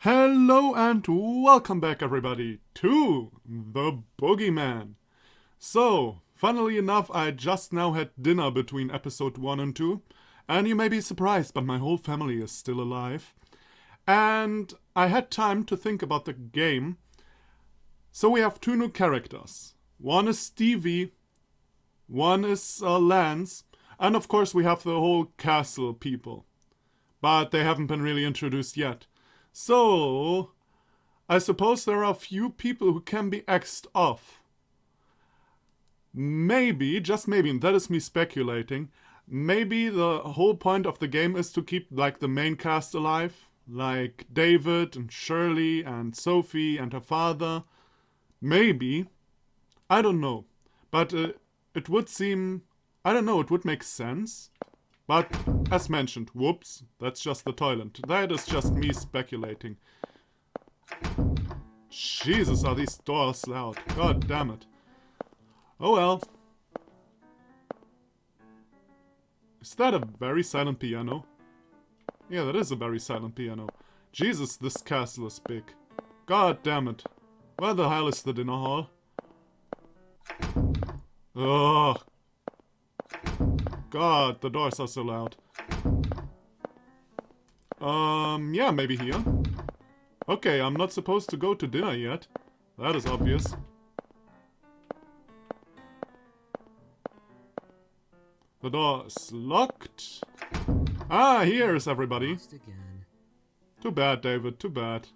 Hello and welcome back everybody to the Boogeyman. So, funnily enough, I just now had dinner between episode 1 and 2, and you may be surprised, but my whole family is still alive. And I had time to think about the game. So we have two new characters. One is Stevie, one is Lance, and of course we have the whole castle people. But they haven't been really introduced yet. So, I suppose there are a few people who can be X'd off. Maybe, just maybe, and that is me speculating, maybe the whole point of the game is to keep like the main cast alive, like David and Shirley and Sophie and her father. Maybe. I don't know. But it would seem, I don't know, it would make sense. But, as mentioned, whoops, that's just the toilet. That is just me speculating. Jesus, are these doors loud. God damn it. Oh well. Is that a very silent piano? Yeah, that is a very silent piano. Jesus, this castle is big. God damn it. Where the hell is the dinner hall? Ugh. God, the doors are so loud. Yeah, maybe here. Okay, I'm not supposed to go to dinner yet. That is obvious. The door is locked. Ah, here is everybody. Too bad, David, too bad.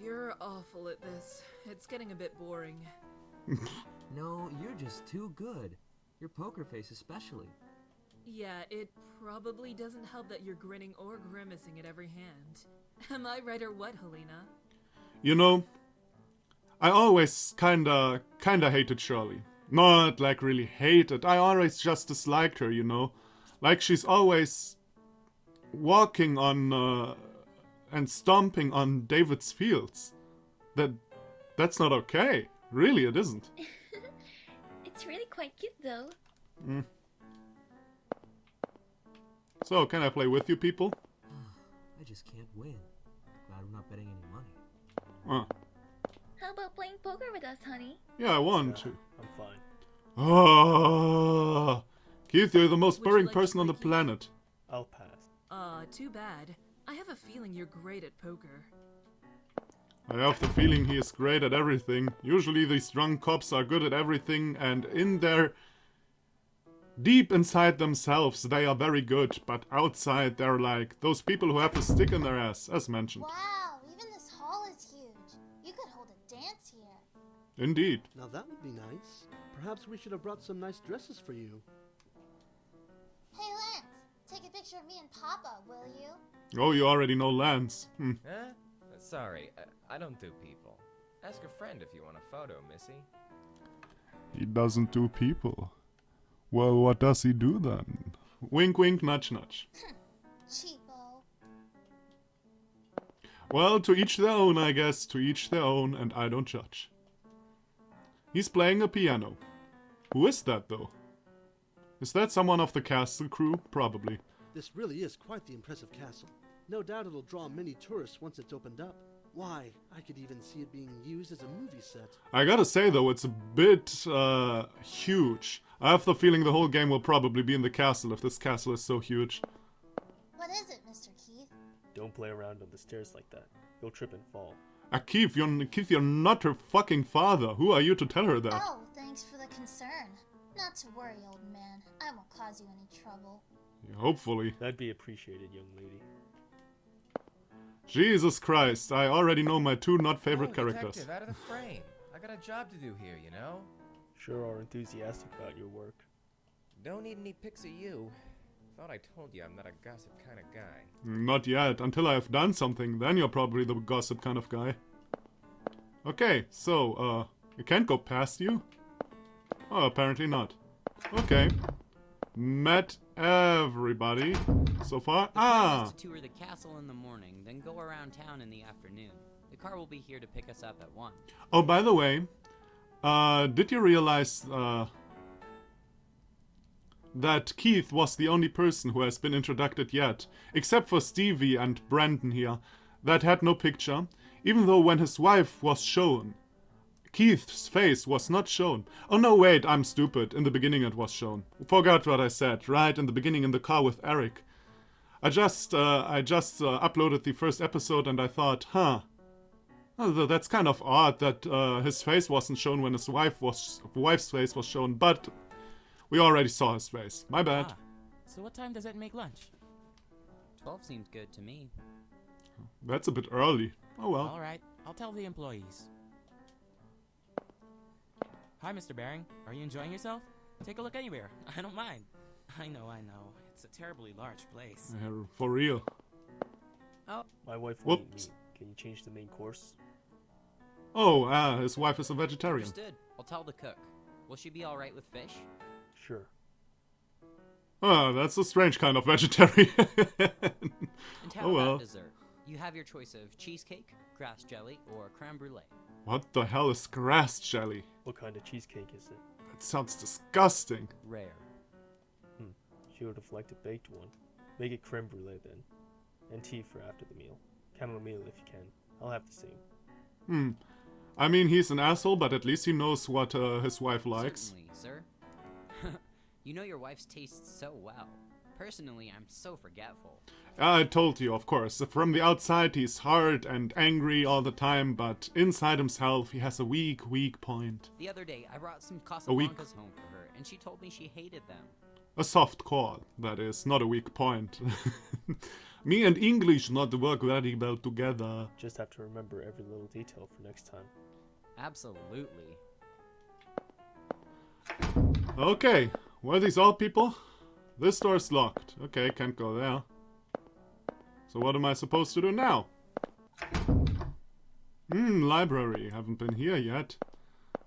You're awful at this. It's getting a bit boring. No, you're just too good. Your poker face especially. Yeah, it probably doesn't help that you're grinning or grimacing at every hand. Am I right or what, Helena? You know, I always kinda hated Shirley. Not like really hated. I always just disliked her, you know. Like she's always walking on and stomping on David's fields. That's not okay. Really, it isn't. It's really quite cute though. So, can I play with you people? I just can't win. Glad I'm not betting any money. How about playing poker with us, honey? Yeah, I want to. I'm fine. Ah, Keith, you're the most Would you boring like to person on play, the Keith? planet. I'll pass. Too bad. I have a feeling you're great at poker. I have the feeling he is great at everything. Usually these drunk cops are good at everything, and deep inside themselves they are very good, but outside they're like those people who have a stick in their ass, as mentioned. Wow, even this hall is huge. You could hold a dance here. Indeed. Now that would be nice. Perhaps we should have brought some nice dresses for you. Hey, Lance, take a picture of me and Papa, will you? Oh, you already know Lance. Huh? Sorry, I don't do people. Ask a friend if you want a photo, Missy. He doesn't do people. Well, what does he do then? Wink wink, nudge nudge. Cheapo. Well, to each their own, I guess. To each their own, and I don't judge. He's playing a piano. Who is that, though? Is that someone of the castle crew? Probably. This really is quite the impressive castle. No doubt it'll draw many tourists once it's opened up. Why, I could even see it being used as a movie set. I gotta say, though, it's a bit, huge. I have the feeling the whole game will probably be in the castle if this castle is so huge. What is it, Mr. Keith? Don't play around on the stairs like that. You'll trip and fall. Keith, you're not her fucking father. Who are you to tell her that? Oh, thanks for the concern. Not to worry, old man. I won't cause you any trouble. Hopefully. That'd be appreciated, young lady. Jesus Christ, I already know my two not favorite Oh, characters. Detective, out of the frame. I got a job to do here, you know? Sure are enthusiastic about your work. Don't need any pics of you. Thought I told you I'm not a gossip kind of guy. Not yet. Until I have done something, then you're probably the gossip kind of guy. Okay, so, it can't go past you? Oh, apparently not. Okay. Met everybody so far. The plan Ah! is to tour the castle in the morning, then go around town in the afternoon. The car will be here to pick us up at 1. Oh, by the way, did you realize, that Keith was the only person who has been introduced yet, except for Stevie and Brandon here. that had no picture, even though when his wife was shown, Keith's face was not shown. Oh no, wait, I'm stupid. In the beginning it was shown. Forgot what I said, right? In the beginning in the car with Eric. I just uploaded the first episode and I thought, that's kind of odd that his face wasn't shown when his wife's face was shown, but we already saw his face. My bad. Ah, so what time does that make lunch? 12 seems good to me. That's a bit early. Oh well. Alright, I'll tell the employees. Hi, Mr. Baring. Are you enjoying yourself? Take a look anywhere. I don't mind. I know. It's a terribly large place. For real. Oh, My wife will eat Whoops. meat. Can you change the main course? Oh, his wife is a vegetarian. understood. I'll tell the cook. Will she be alright with fish? Sure. That's a strange kind of vegetarian. And how Oh well. about dessert? You have your choice of cheesecake, grass jelly, or creme brulee. What the hell is grass jelly? What kind of cheesecake is it? That sounds disgusting. Rare. She would have liked a baked one. Make it creme brulee then. And tea for after the meal. Chamomile if you can. I'll have the same. I mean, he's an asshole, but at least he knows what his wife likes. Certainly, sir. You know your wife's tastes so well. Personally, I'm so forgetful. I told you, of course. From the outside, he's hard and angry all the time, but inside himself, he has a weak point. The other day, I brought some week. Casablancas home for her, and she told me she hated them. A soft core, that is, not a weak point. Me and English not work very well together. Just have to remember every little detail for next time. Absolutely. Okay, were these all people? This door's locked. Okay, can't go there. So what am I supposed to do now? Library. Haven't been here yet.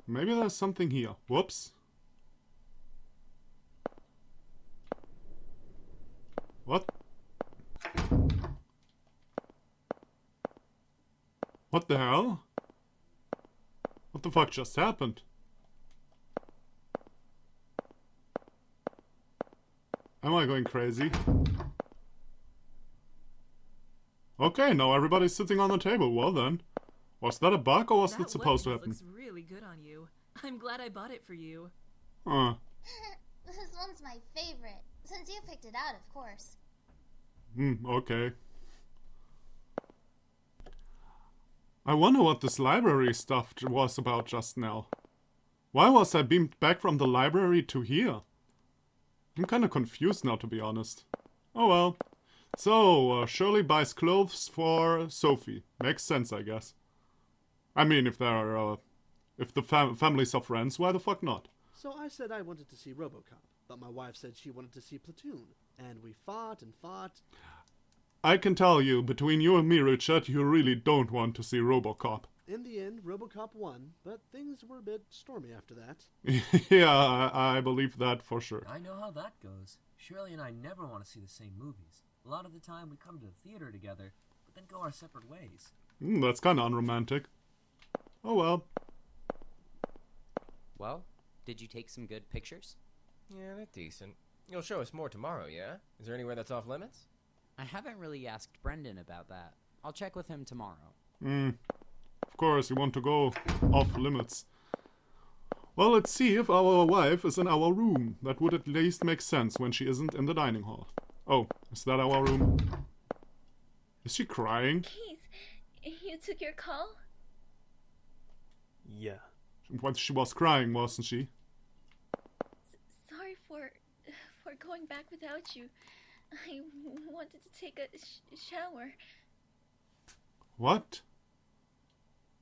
Maybe there's something here. Whoops. What? What the hell? What the fuck just happened? Am I going crazy? Okay, now everybody's sitting on the table. Well then. Was that a bug or was That it supposed to weapon happen? looks really good on you. I'm glad I bought it for you. This one's my favorite. Since you picked it out, of course. Okay. I wonder what this library stuff was about just now. Why was I beamed back from the library to here? I'm kinda confused now, to be honest. Oh well. So, Shirley buys clothes for Sophie. Makes sense, I guess. I mean, if they're, if the families are friends, why the fuck not? So I said I wanted to see RoboCop, but my wife said she wanted to see Platoon. And we fought and fought. I can tell you, between you and me, Richard, you really don't want to see RoboCop. In the end, RoboCop won, but things were a bit stormy after that. Yeah, I believe that for sure. I know how that goes. Shirley and I never want to see the same movies. A lot of the time we come to the theater together, but then go our separate ways. That's kinda unromantic. Oh well. Well, did you take some good pictures? Yeah, they're decent. You'll show us more tomorrow, yeah? Is there anywhere that's off limits? I haven't really asked Brendan about that. I'll check with him tomorrow. Of course, you want to go off limits. Well, let's see if our wife is in our room. That would at least make sense when she isn't in the dining hall. Oh, is that our room? Is she crying? Keith, you took your call? Yeah. Well, she was crying, wasn't she? Sorry for going back without you. I wanted to take a shower. What?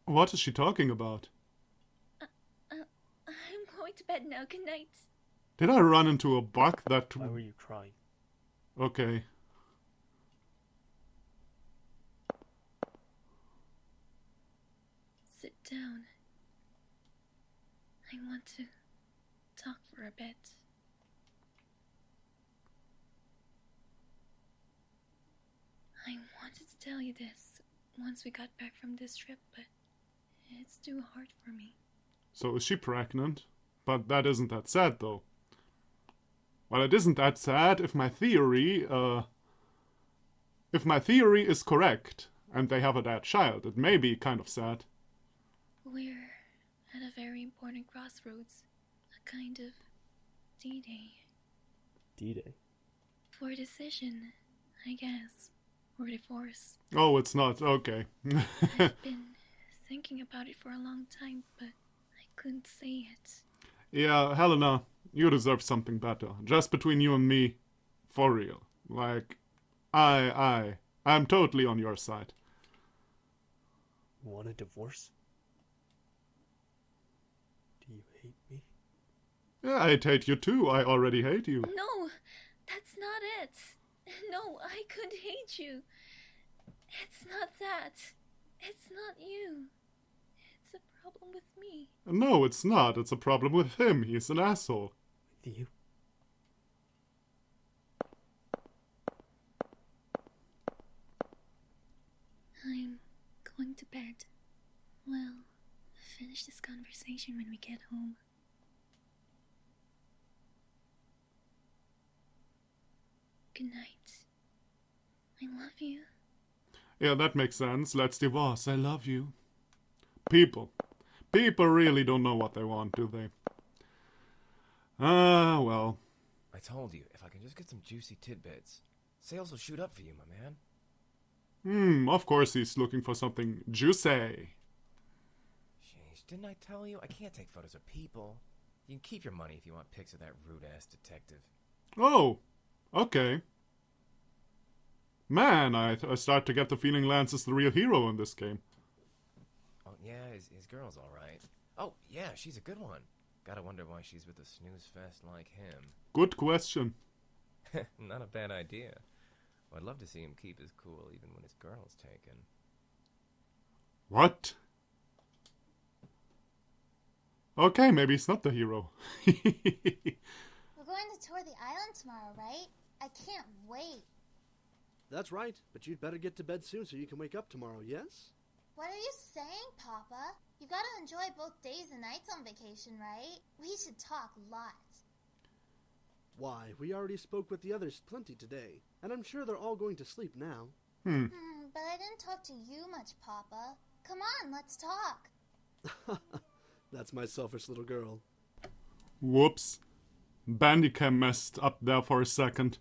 What is she talking about? I'm going to bed now. Good night. Did I run into a bug that... Why were you crying? Okay. Sit down. I want to talk for a bit. I wanted to tell you this once we got back from this trip, but it's too hard for me. So is she pregnant? But that isn't that sad, though. Well, it isn't that sad if my theory is correct. and they have a dead child. It may be kind of sad. We're at a very important crossroads. A kind of D-Day. D-Day. For a decision, I guess. Or divorce. Oh, it's not. Okay. I've been thinking about it for a long time, but I couldn't say it. Yeah, Helena, you deserve something better. Just between you and me. For real. Like, I'm totally on your side. Want a divorce? Do you hate me? Yeah, I'd hate you too. I already hate you. No, that's not it. No, I could hate you. It's not that. It's not you. It's a problem with me. No, it's not. It's a problem with him. He's an asshole. With you? I'm going to bed. We'll finish this conversation when we get home. Good night. I love you. Yeah, that makes sense. Let's divorce. I love you. People really don't know what they want, do they? Ah, well. I told you, if I can just get some juicy tidbits, sales will shoot up for you, my man. Of course he's looking for something juicy. Sheesh, didn't I tell you? I can't take photos of people. You can keep your money if you want pics of that rude-ass detective. Oh, okay. Man, I start to get the feeling Lance is the real hero in this game. Oh, yeah, his girl's alright. Oh, yeah, she's a good one. Gotta wonder why she's with a snooze fest like him. Good question. Not a bad idea. Well, I'd love to see him keep his cool even when his girl's taken. What? Okay, maybe he's not the hero. We're going to tour the island tomorrow, right? I can't wait. That's right, but you'd better get to bed soon so you can wake up tomorrow, yes? What are you saying, Papa? You gotta enjoy both days and nights on vacation, right? We should talk lots. Why, we already spoke with the others plenty today, and I'm sure they're all going to sleep now. But I didn't talk to you much, Papa. Come on, let's talk. That's my selfish little girl. Whoops. Bandicam messed up there for a second.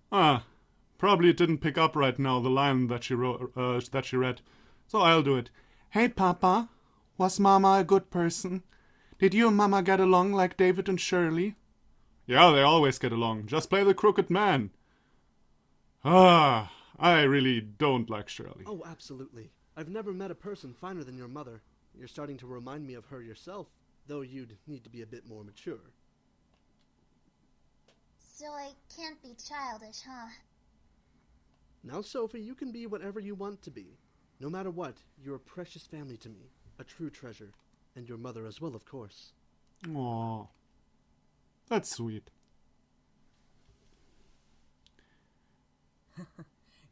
Probably it didn't pick up right now the line that she read. So I'll do it. Hey, Papa. Was Mama a good person? Did you and Mama get along like David and Shirley? Yeah, they always get along. Just play the crooked man. I really don't like Shirley. Oh, absolutely. I've never met a person finer than your mother. You're starting to remind me of her yourself, though you'd need to be a bit more mature. So I can't be childish, huh? Now, Sophie, you can be whatever you want to be. No matter what, you're a precious family to me. A true treasure. And your mother as well, of course. Aw. That's sweet.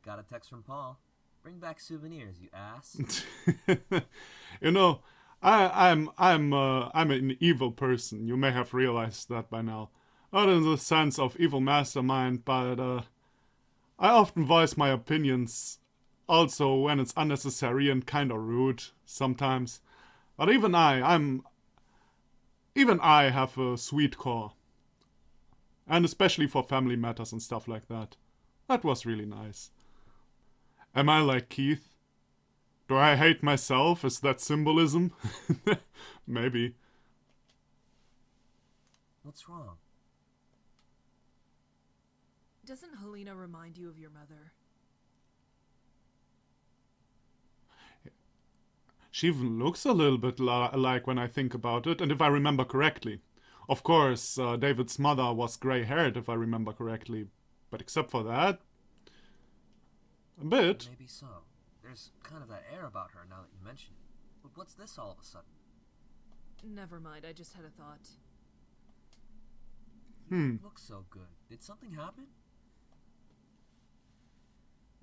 Got a text from Paul. Bring back souvenirs, you ass. You know, I'm an evil person. You may have realized that by now. Not in the sense of evil mastermind, but I often voice my opinions also when it's unnecessary and kind of rude sometimes. But even I have a sweet core. And especially for family matters and stuff like that. That was really nice. Am I like Keith? Do I hate myself? Is that symbolism? Maybe. What's wrong? Doesn't Helena remind you of your mother? She even looks a little bit alike when I think about it, and if I remember correctly. Of course, David's mother was grey-haired, if I remember correctly. But except for that, a bit. Maybe so. There's kind of that air about her now that you mention it. But what's this all of a sudden? Never mind, I just had a thought. You look so good. Did something happen?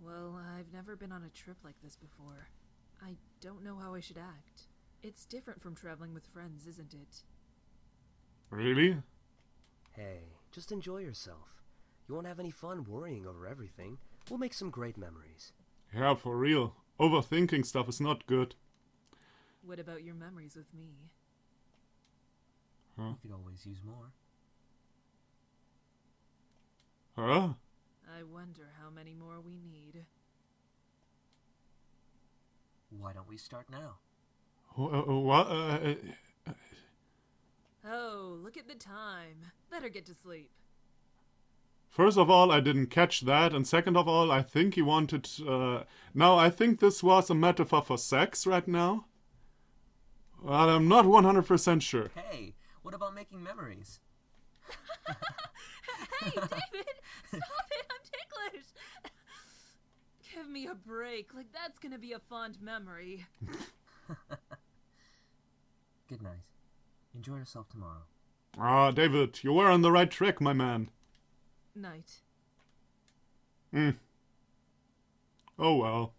Well, I've never been on a trip like this before. I don't know how I should act. It's different from traveling with friends, isn't it? Really? Hey, just enjoy yourself. You won't have any fun worrying over everything. We'll make some great memories. Yeah, for real. Overthinking stuff is not good. What about your memories with me? Huh? You could always use more. Huh? I wonder how many more we need. Why don't we start now? What? Oh, look at the time. Better get to sleep. First of all, I didn't catch that, and second of all, I think he wanted... Now, I think this was a metaphor for sex right now. But I'm not 100% sure. Hey, what about making memories? Hey, David! Stop it! I'm ticklish! Give me a break. Like, that's gonna be a fond memory. Good night. Enjoy yourself tomorrow. Ah, David, you were on the right track, my man. Night. Oh well.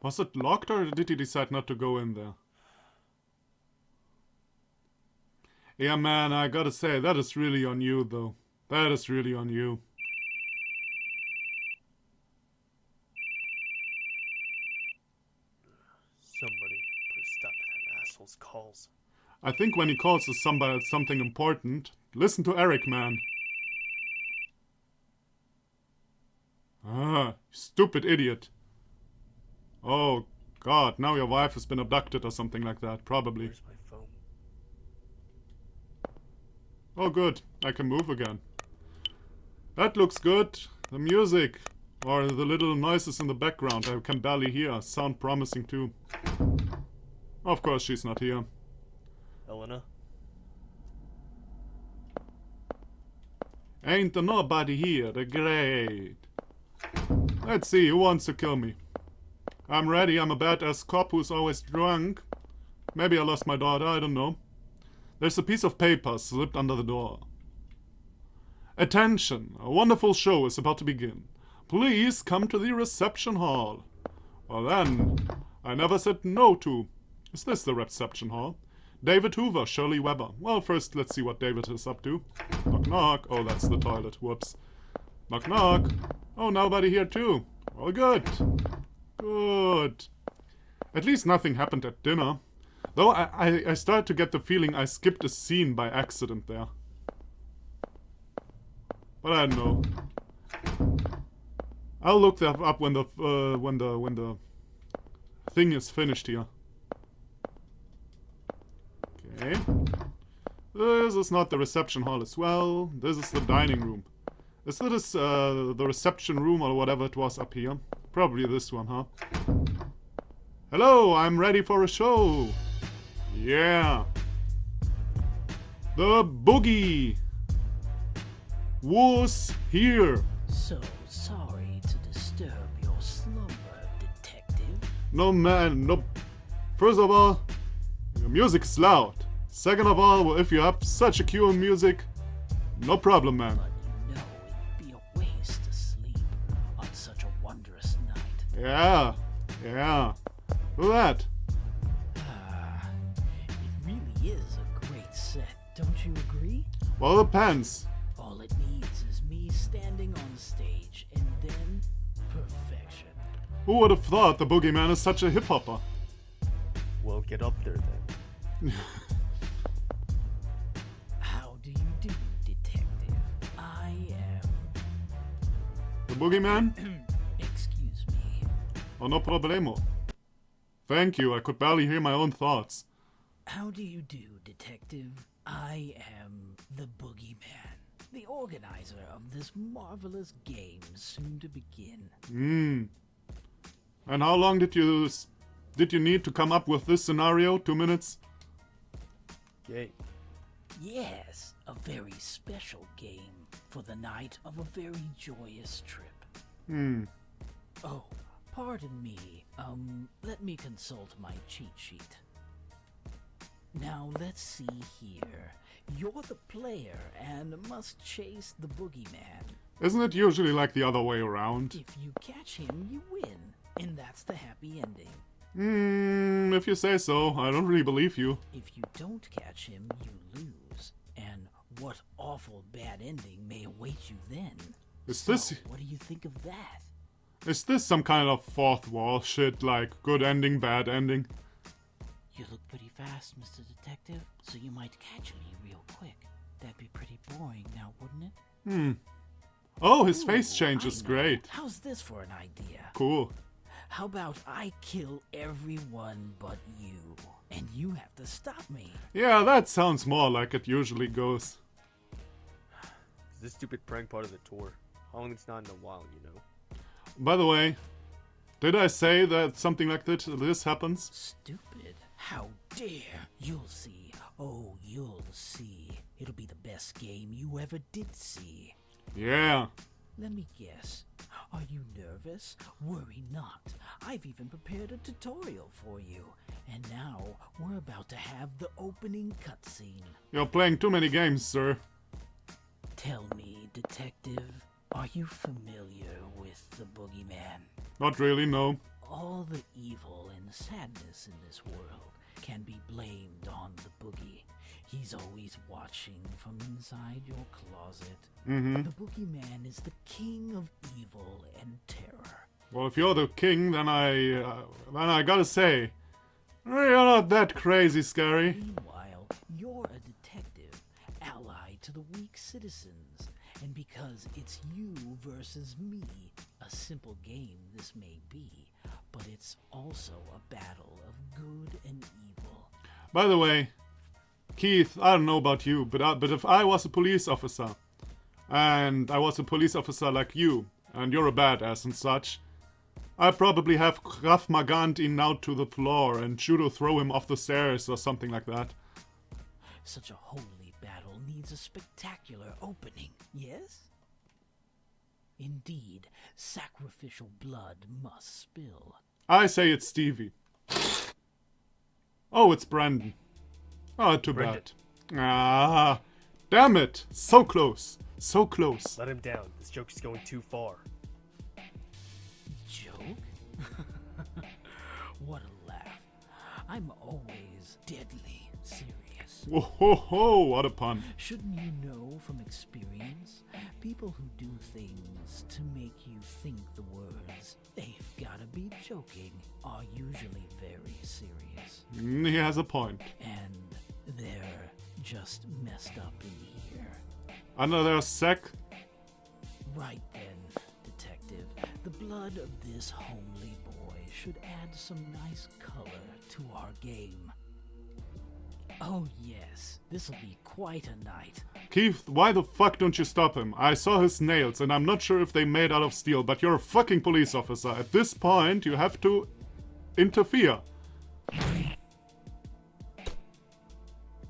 Was it locked or did he decide not to go in there? Yeah, man, I gotta say, that is really on you, though. That is really on you. Somebody put a stop to that asshole's calls. I think when he calls us something important, listen to Eric, man. Ah, stupid idiot. Oh, God, now your wife has been abducted or something like that, probably. Where's my phone? Oh, good. I can move again. That looks good. The music, or the little noises in the background I can barely hear, sound promising too. Of course she's not here. Elena? Ain't there nobody here, the great. Let's see, who wants to kill me? I'm ready, I'm a badass cop who's always drunk. Maybe I lost my daughter, I don't know. There's a piece of paper slipped under the door. Attention, a wonderful show is about to begin. Please come to the reception hall. Well then, I never said no to. Is this the reception hall? David Hoover, Shirley Weber. Well, first let's see what David is up to. Knock knock. Oh, that's the toilet. Whoops. Knock knock. Oh, nobody here too. Well, good. Good. At least nothing happened at dinner. Though I started to get the feeling I skipped a scene by accident there. But I don't know. I'll look that up when the thing is finished here. Okay. This is not the reception hall as well. This is the dining room. Is this the reception room or whatever it was up here? Probably this one, huh? Hello, I'm ready for a show. Yeah. The Boogie was here. So sorry to disturb your slumber, detective. No, man, no. First of all, your music is loud. Second of all, well, if you have such a cue in music, no problem, man. But you know it'd be a waste to sleep on such a wondrous night. Yeah, yeah. Look at that. It really is a great set, don't you agree? Well, it depends. All it needs is me standing on stage, and then perfection. Who would have thought the Boogeyman is such a hip-hopper? Well, get up there then. How do you do, detective? I am... The Boogeyman? Excuse me. Oh, no problemo. Thank you, I could barely hear my own thoughts. How do you do, detective? I am the Boogeyman, the organizer of this marvelous game soon to begin. And how long did you need to come up with this scenario? 2 minutes? Yay. Yes, a very special game for the night of a very joyous trip. Oh, pardon me. Let me consult my cheat sheet. Now let's see here. You're the player and must chase the Boogeyman. Isn't it usually like the other way around? If you catch him, you win. and that's the happy ending. If you say so. I don't really believe you. If you don't catch him, you lose. And what awful bad ending may await you then? What do you think of that? Is this some kind of fourth wall shit, like good ending, bad ending? You look pretty fast, Mr. Detective, so you might catch me real quick. That'd be pretty boring now, wouldn't it? Oh, his face change is great. How's this for an idea? Cool. How about I kill everyone but you, and you have to stop me? Yeah, that sounds more like it usually goes. Is this stupid prank part of the tour? How long it's not in a while, you know? By the way, did I say that something like this happens? Stupid. How dare. You'll see. Oh, you'll see. It'll be the best game you ever did see. Yeah. Let me guess. Are you nervous? Worry not. I've even prepared a tutorial for you. And now, we're about to have the opening cutscene. You're playing too many games, sir. Tell me, Detective, are you familiar with the Boogeyman? Not really, no. All the evil and sadness in this world can be blamed on the Boogie. He's always watching from inside your closet. The Boogeyman is the king of evil and terror. Well, if you're the king, then I gotta say, you're not that crazy scary. Meanwhile, you're a detective, allied to the weak citizens. And because it's you versus me, a simple game this may be, but it's also a battle of good and evil. By the way, Keith, I don't know about you, but if I was a police officer, and I was a police officer like you, and you're a badass and such, I'd probably have Krav Magant ihn out to the floor and judo throw him off the stairs or something like that. Such a holy battle needs a spectacular opening, yes? Indeed, sacrificial blood must spill. I say it's Stevie. Oh, it's Brandon. Oh, too Brendan. bad. Ah, damn it! So close. So close. Let him down. This joke is going too far. Joke? What a laugh. I'm always deadly serious. Whoa, ho, ho, what a pun. Shouldn't you know from experience? People who do things to make you think the words, they've gotta be joking, are usually very serious. He has a point. And they're just messed up in here. Under their sack? Right then, Detective. The blood of this homely boy should add some nice color to our game. Oh yes, this'll be quite a night. Keith, why the fuck don't you stop him? I saw his nails and I'm not sure if they made out of steel, but you're a fucking police officer. At this point, you have to interfere.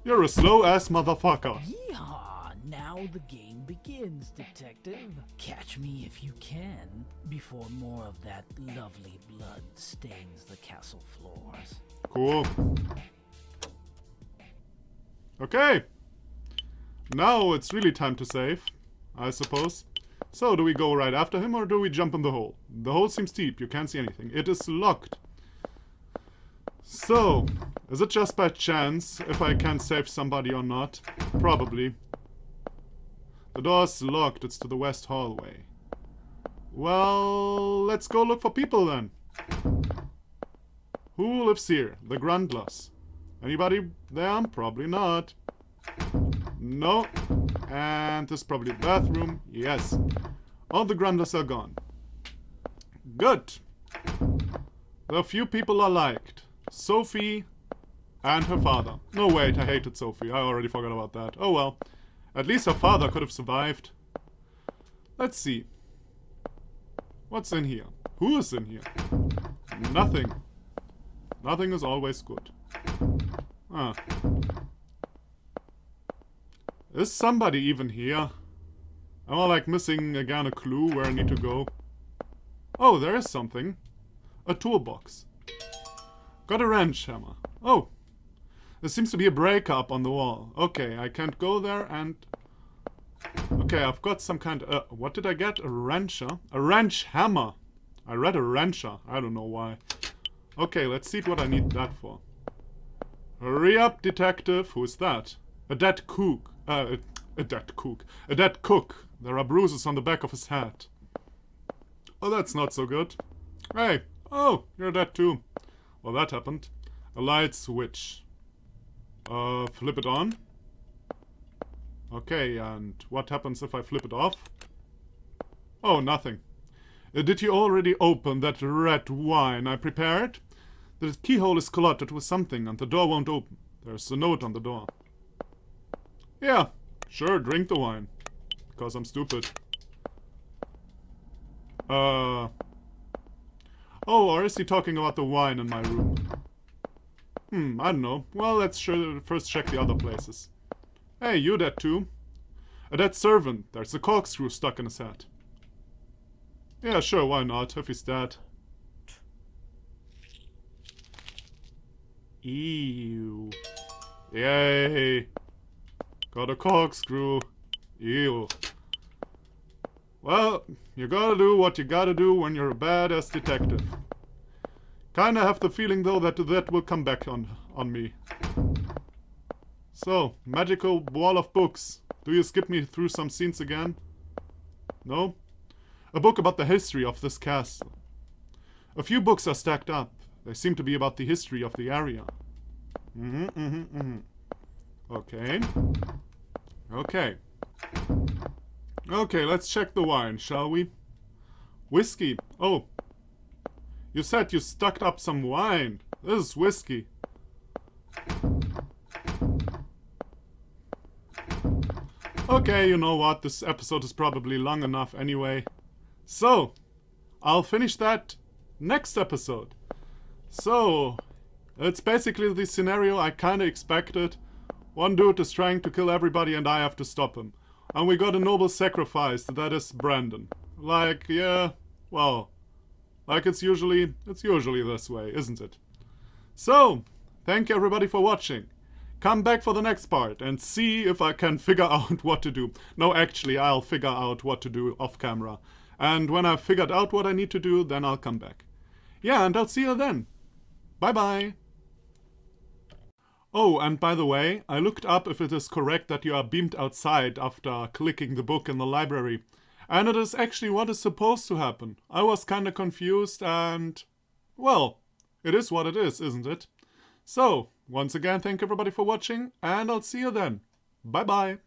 You're a slow-ass motherfucker. Yeehaw! Now the game begins, Detective. Catch me if you can, before more of that lovely blood stains the castle floors. Cool. Okay. Now it's really time to save, I suppose. So, do we go right after him or do we jump in the hole? The hole seems deep, you can't see anything. It is locked. So, is it just by chance if I can save somebody or not? Probably. The door's locked, it's to the west hallway. Well, let's go look for people then. Who lives here? The Grundlers. Anybody there? Probably not. No. And this is probably the bathroom. Yes. All the Grundlers are gone. Good. The few people are liked. Sophie and her father. No, wait, I hated Sophie. I already forgot about that. Oh well. At least her father could have survived. Let's see. What's in here? Who is in here? Nothing. Nothing is always good. Ah. Is somebody even here? Am I like missing again a clue where I need to go? Oh, there is something. A toolbox. Got a wrench hammer. Oh. There seems to be a break up on the wall. Okay, I can't go there and... Okay, I've got some kind of... what did I get? A wrench, huh? A wrench hammer. I read a rancher. I don't know why. Okay, let's see what I need that for. Hurry up, detective. Who's that? A dead cook. A dead cook. A dead cook. There are bruises on the back of his head. Oh, that's not so good. Hey. Oh, you're dead too. Well, that happened. A light switch. Flip it on. Okay, and what happens if I flip it off? Oh, nothing. Did you already open that red wine I prepared? The keyhole is clotted with something and the door won't open. There's a note on the door. Yeah, sure, drink the wine. Because I'm stupid. Oh, or is he talking about the wine in my room? I don't know. Well, let's first check the other places. Hey, you dead too? A dead servant. There's a corkscrew stuck in his head. Yeah, sure, why not, if he's dead. Ew. Yay. Got a corkscrew. Ew. Well, you gotta do what you gotta do when you're a badass detective. Kinda have the feeling though that will come back on me. So, magical wall of books. Do you skip me through some scenes again? No? A book about the history of this castle. A few books are stacked up. They seem to be about the history of the area. Okay. Okay. Okay, let's check the wine, shall we? Whiskey. Oh. You said you stocked up some wine. This is whiskey. Okay, you know what? This episode is probably long enough anyway. So, I'll finish that next episode. So, it's basically the scenario I kinda expected. One dude is trying to kill everybody and I have to stop him. And we got a noble sacrifice, that is Brandon. Like, yeah, well, like it's usually this way, isn't it? So, thank you everybody for watching. Come back for the next part and see if I can figure out what to do. No, actually, I'll figure out what to do off camera. And when I've figured out what I need to do, then I'll come back. Yeah, and I'll see you then. Bye-bye. Oh, and by the way, I looked up if it is correct that you are beamed outside after clicking the book in the library. And it is actually what is supposed to happen. I was kinda confused and... well, it is what it is, isn't it? So, once again, thank everybody for watching, and I'll see you then. Bye-bye.